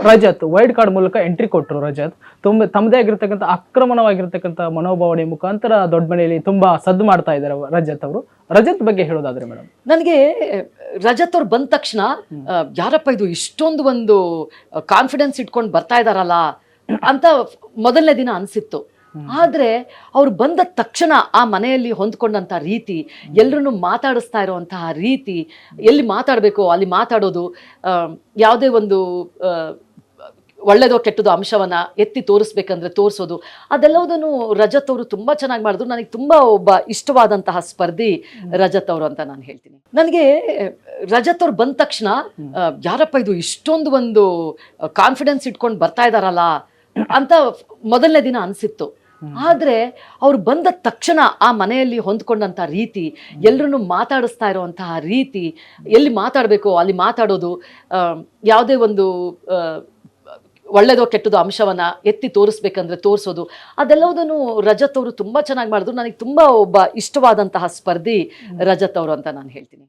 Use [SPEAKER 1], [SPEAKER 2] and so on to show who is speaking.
[SPEAKER 1] Rajat wild card ಮೂಲಕ entry ಕೊಟ್ಟರು. ರಜತ್ ತಮ್ಮದೇ ಆಗಿರ್ತಕ್ಕಂಥ ಆಕ್ರಮಣವಾಗಿರ್ತಕ್ಕಂಥ ಮನೋಭಾವನೆ ಮುಖಾಂತರ ದೊಡ್ಡ ಮನೆಯಲ್ಲಿ ತುಂಬಾ ಸದ್ದು ಮಾಡ್ತಾ ಇದ್ದಾರೆ ರಜತ್ ಅವರು. ರಜತ್ ಬಗ್ಗೆ ಹೇಳೋದಾದ್ರೆ ಮೇಡಮ್,
[SPEAKER 2] ನನಗೆ ರಜತ್ ಅವ್ರು ಬಂದ ತಕ್ಷಣ ಯಾರಪ್ಪ ಇದು ಇಷ್ಟೊಂದು ಒಂದು ಕಾನ್ಫಿಡೆನ್ಸ್ ಇಟ್ಕೊಂಡು ಬರ್ತಾ ಇದಾರಲ್ಲ ಅಂತ ಮೊದಲನೇ ದಿನ ಅನ್ಸಿತ್ತು. ಆದ್ರೆ ಅವ್ರು ಬಂದ ತಕ್ಷಣ ಆ ಮನೆಯಲ್ಲಿ ಹೊಂದ್ಕೊಂಡಂತ ರೀತಿ, ಎಲ್ರನ್ನು ಮಾತಾಡಿಸ್ತಾ ಇರುವಂತಹ ರೀತಿ, ಎಲ್ಲಿ ಮಾತಾಡಬೇಕು ಅಲ್ಲಿ ಮಾತಾಡೋದು, ಯಾವುದೇ ಒಂದು ಒಳ್ಳೇದೋ ಕೆಟ್ಟದೋ ಅಂಶವನ್ನ ಎತ್ತಿ ತೋರಿಸ್ಬೇಕಂದ್ರೆ ತೋರಿಸೋದು, ಅದೆಲ್ಲವುದನ್ನು ರಜತ್ ಅವರು ತುಂಬಾ ಚೆನ್ನಾಗಿ ಮಾಡಿದ್ರು. ನನಗೆ ತುಂಬಾ ಒಬ್ಬ ಇಷ್ಟವಾದಂತಹ ಸ್ಪರ್ಧಿ ರಜತ್ ಅವರು ಅಂತ ನಾನು ಹೇಳ್ತೀನಿ. ನನಗೆ ರಜತ್ ಅವ್ರು ಬಂದ ತಕ್ಷಣ ಯಾರಪ್ಪ ಇದು ಇಷ್ಟೊಂದು ಒಂದು ಕಾನ್ಫಿಡೆನ್ಸ್ ಇಟ್ಕೊಂಡು ಬರ್ತಾ ಇದಾರಲ್ಲ ಅಂತ ಮೊದಲನೇ ದಿನ ಅನ್ಸಿತ್ತು. ಆದ್ರೆ ಅವ್ರು ಬಂದ ತಕ್ಷಣ ಆ ಮನೆಯಲ್ಲಿ ಹೊಂದ್ಕೊಂಡಂತ ರೀತಿ, ಎಲ್ರನ್ನು ಮಾತಾಡಿಸ್ತಾ ಇರುವಂತಹ ರೀತಿ, ಎಲ್ಲಿ ಮಾತಾಡಬೇಕು ಅಲ್ಲಿ ಮಾತಾಡೋದು, ಯಾವುದೇ ಒಂದು ಒಳ್ಳೇದೋ ಕೆಟ್ಟದೋ ಅಂಶವನ್ನ ಎತ್ತಿ ತೋರಿಸ್ಬೇಕಂದ್ರೆ ತೋರಿಸೋದು, ಅದೆಲ್ಲವುದನ್ನು ರಜತ್ ಅವರು ತುಂಬಾ ಚೆನ್ನಾಗಿ ಮಾಡಿದ್ರು. ನನಗೆ ತುಂಬಾ ಒಬ್ಬ ಇಷ್ಟವಾದಂತಹ ಸ್ಪರ್ಧಿ ರಜತ್ ಅವರು ಅಂತ ನಾನು ಹೇಳ್ತೀನಿ.